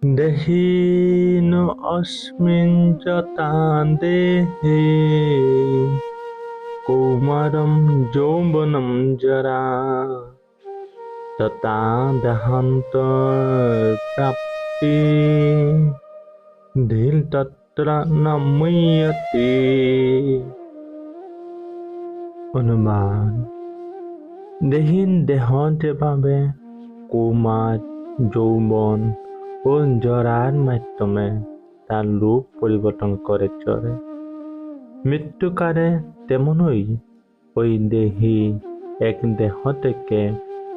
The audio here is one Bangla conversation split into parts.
দেহিন অস্মিन् যতা দেহে কৌমারম যৌবনম জরা ততা দেহান্তরপ্রাপ্তি ধীর তত্র ন মুহ্যতে। অনুমান দেহীন দেহ যেভাবে কৌমার, যৌবন ও জরার মাধ্যমে তার রূপ পরিবর্তন করে চলে, মৃত্যুকালে তেমনই ওই দেহী এক দেহ থেকে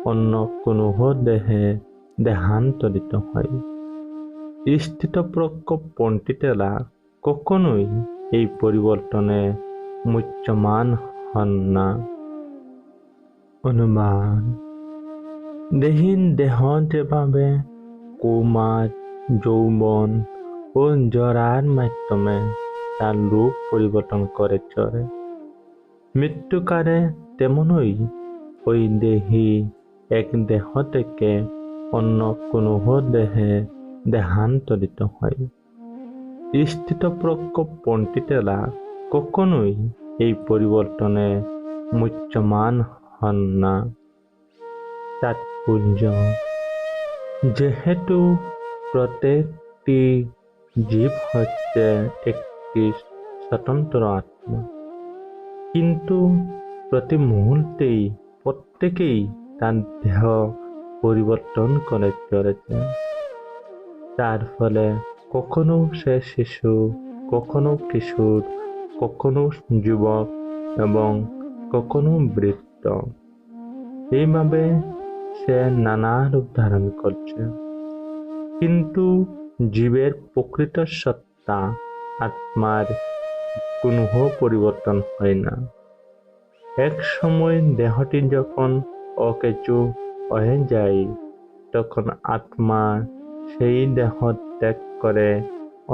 অন্য কোনো দেহে দেহান্তরিত হয়। স্থিতপ্রজ্ঞ পণ্ডিতেরা কখনোই এই পরিবর্তনে মুহ্যমান হন না। অনুমান দেহীন দেহ যেভাবে কৌমার, যৌবন ও জরার মাধ্যমে তার রূপ পরিবর্তন করে চলে, মৃত্যুকালে তেমনই ওই দেহী এক দেহ থেকে অন্য কোনো দেহে দেহান্তরিত হয়। স্থিতপ্রজ্ঞ পণ্ডিতেরা কখনোই এই পরিবর্তনে মুহ্যমান হন না। তাৎপর্য: যেহেতু প্রত্যেকটি জীব হচ্ছে একটি স্বতন্ত্র আত্মা, কিন্তু প্রতি মুহূর্তেই প্রত্যেকেই তার দেহ পরিবর্তন করে চলেছে। তার ফলে কখনো সে শিশু, কখনো কিশোর, কখনো যুবক এবং কখনো বৃদ্ধ, এইভাবে সে নানা রূপ ধারণ করছে। কিন্তু জীবের প্রকৃত সত্তা আত্মার কোনো পরিবর্তন হয় না। এক সময় দেহটি যখন অকেজো হয়ে যায়, তখন আত্মা সেই দেহ ত্যাগ করে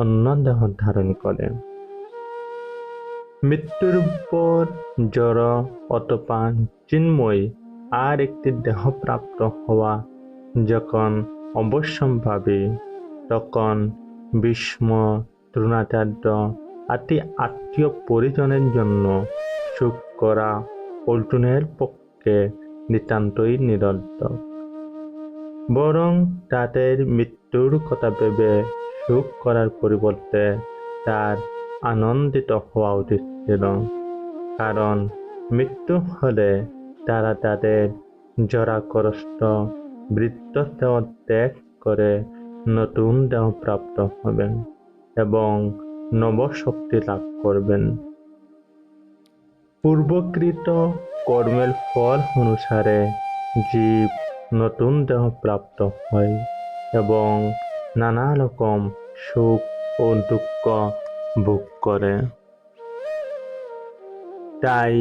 অন্য দেহ ধারণ করে। মৃত্যুর পর জড় অথবা চিন্ময় আর একটি দেহ প্রাপ্ত হওয়া যখন অবশ্যম্ভাবী, তখন ভীষ্ম, দ্রোণাচার্য আদি আত্মীয় পরিজনের জন্য শোক করা অর্জুনের পক্ষে নিতান্তই নিরর্থক। বরং তাদের মৃত্যুর কথা ভেবে শোক করার পরিবর্তে তার আনন্দিত হওয়া উচিত ছিল। কারণ মৃত্যু হলে তারা তাদের জরাগ্রস্ত বৃদ্ধ দেহ ত্যাগ করে নতুন দেহ প্রাপ্ত হবেন এবং নবশক্তি লাভ করবেন। পূর্বকৃত কর্মের ফল অনুসারে জীব নতুন দেহ প্রাপ্ত হয় এবং নানা রকম সুখ ও দুঃখ ভোগ করে। তাই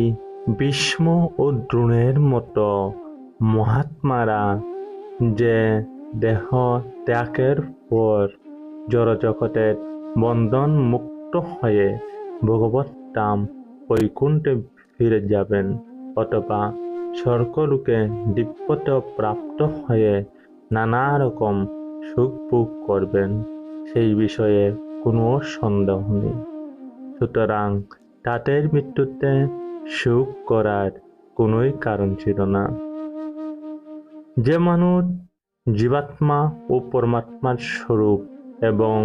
ভীষ্ম ও দ্রোণের মতো মহাত্মারা যে দেহ ত্যাগের পর জড়জগতের বন্ধন মুক্ত হয়ে ভগবত ধাম বৈকুণ্ঠে ফিরে যাবেন অথবা স্বর্গলোকে দিব্যদেহ প্রাপ্ত হয়ে নানা রকম সুখ ভোগ করবেন, সেই বিষয়ে কোনো সন্দেহ নেই। সুতরাং তাদের মৃত্যুতে শোক করার কোনোই কারণ ছিল না। যে মানুষ জীবাত্মা ও পরমাত্মার স্বরূপ এবং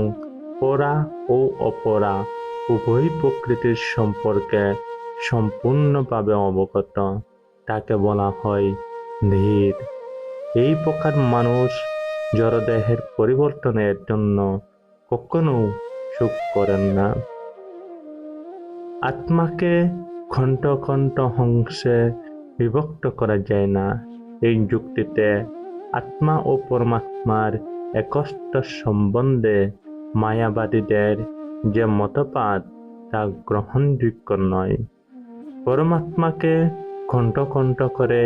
পরা ও অপরা উভয় প্রকৃতির সম্পর্কে সম্পূর্ণভাবে অবগত, তাকে বলা হয় ধীর। এই প্রকার মানুষ জড়দেহের পরিবর্তনের জন্য কখনো শোক করেন না। আত্মাকে খণ্ড খণ্ড অংশে বিভক্ত করা যায় না। এই যুক্তিতে আত্মা ও পরমাত্মার একত্ব সম্বন্ধে মায়াবাদীদের যে মতবাদ তা গ্রহণযোগ্য নয়। পরমাত্মাকে খণ্ড খণ্ড করে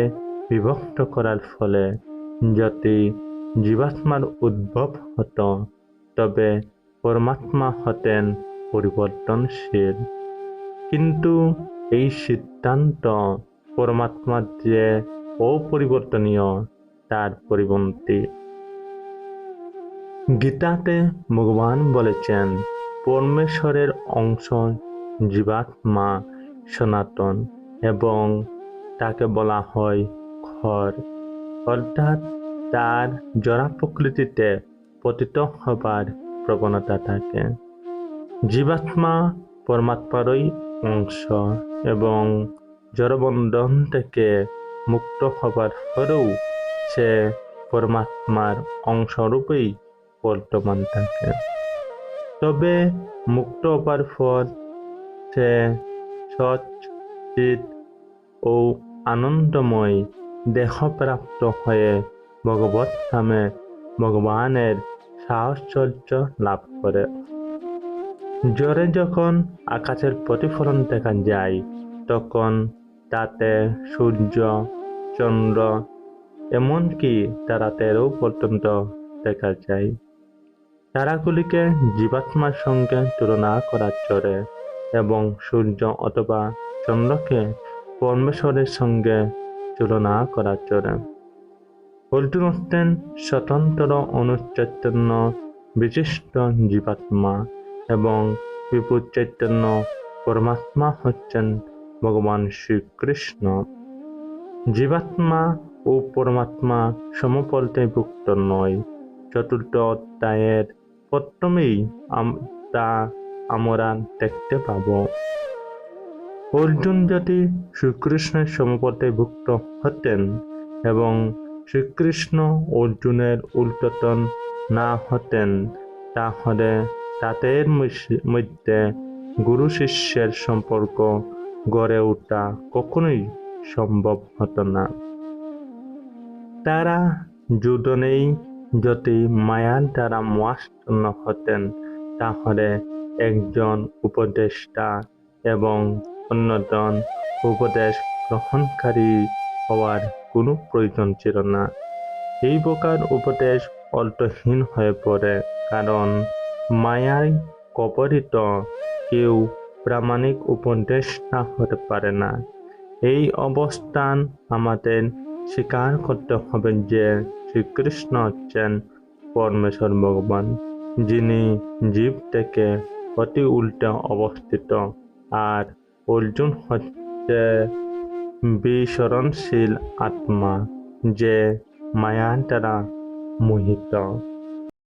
বিভক্ত করার ফলে যদি জীবাত্মার উদ্ভব হতো, তবে পরমাত্মা হতেন পরিবর্তনশীল। কিন্তু এই সিদ্ধান্ত পরমাত্মার যে অপরিবর্তনীয় তার পরিপন্থী। গীতাতে ভগবান বলেছেন পরমেশ্বরের অংশ জীবাত্মা সনাতন এবং তাকে বলা হয় খর, অর্থাৎ তার জড়া প্রকৃতিতে পতিত হবার প্রবণতা থাকে। জীবাত্মা পরমাত্মারই অংশ এবং জড়বন্ধন থেকে মুক্ত হবার পরেও সে পরমাত্মার অংশরূপেই বর্তমান থাকে। তবে মুক্ত হবার পর সে সচ্চিৎ ও আনন্দময় দেহপ্রাপ্ত হয়ে ভগবত ধামে ভগবানের সাহচর্য লাভ করে। জ্বরে যখন আকাশের প্রতিফলন দেখা যায় তখন তাতে সূর্য, চন্দ্র, এমনকি তারাতেও পর্যন্ত দেখা যায়। তারাগুলিকে জীবাত্মার সঙ্গে তুলনা করা চলে এবং সূর্য অথবা চন্দ্রকে পরমেশ্বরের সঙ্গে তুলনা করা চলে। অর্জুন হচ্ছেন স্বতন্ত্র অনুচৈতন্য বিশিষ্ট জীবাত্মা এবং বিপুল চৈতন্য পরমাত্মা হচ্ছেন ভগবান শ্রীকৃষ্ণ। জীবাত্মা ও পরমাত্মা সমপর্যায়ভুক্ত নয়। চতুর্থ অধ্যায়ের প্রথমেই তা আমরা দেখতে পাব। অর্জুন যদি শ্রীকৃষ্ণের সমপর্যায়ভুক্ত হতেন এবং শ্রীকৃষ্ণ অর্জুনের উল্টোতন না হতেন তাহলে তাদের মধ্যে গুরু শিষ্যের সম্পর্ক গড়ে ওঠা কখনোই সম্ভব হতো না। তারা দুজনেই যদি মায়ার দ্বারা মোহাচ্ছন্ন হতেন তাহলে একজন উপদেষ্টা এবং অন্যজন উপদেশ গ্রহণকারী হওয়ার কোনো প্রয়োজন ছিল না। এই প্রকার উপদেশ অর্থহীন হয়ে পড়ে, কারণ মায়ায় কবলিত কেউ প্রামাণিক উপদেষ্টা হতে পারে না। এই অবস্থান আমাদের স্বীকার করতে হবে যে শ্রীকৃষ্ণ হচ্ছেন পরমেশ্বর ভগবান, যিনি জীব থেকে অতি উল্টে অবস্থিত, আর অর্জুন হচ্ছে বিচরণশীল আত্মা যে মায়ার দ্বারা মোহিত।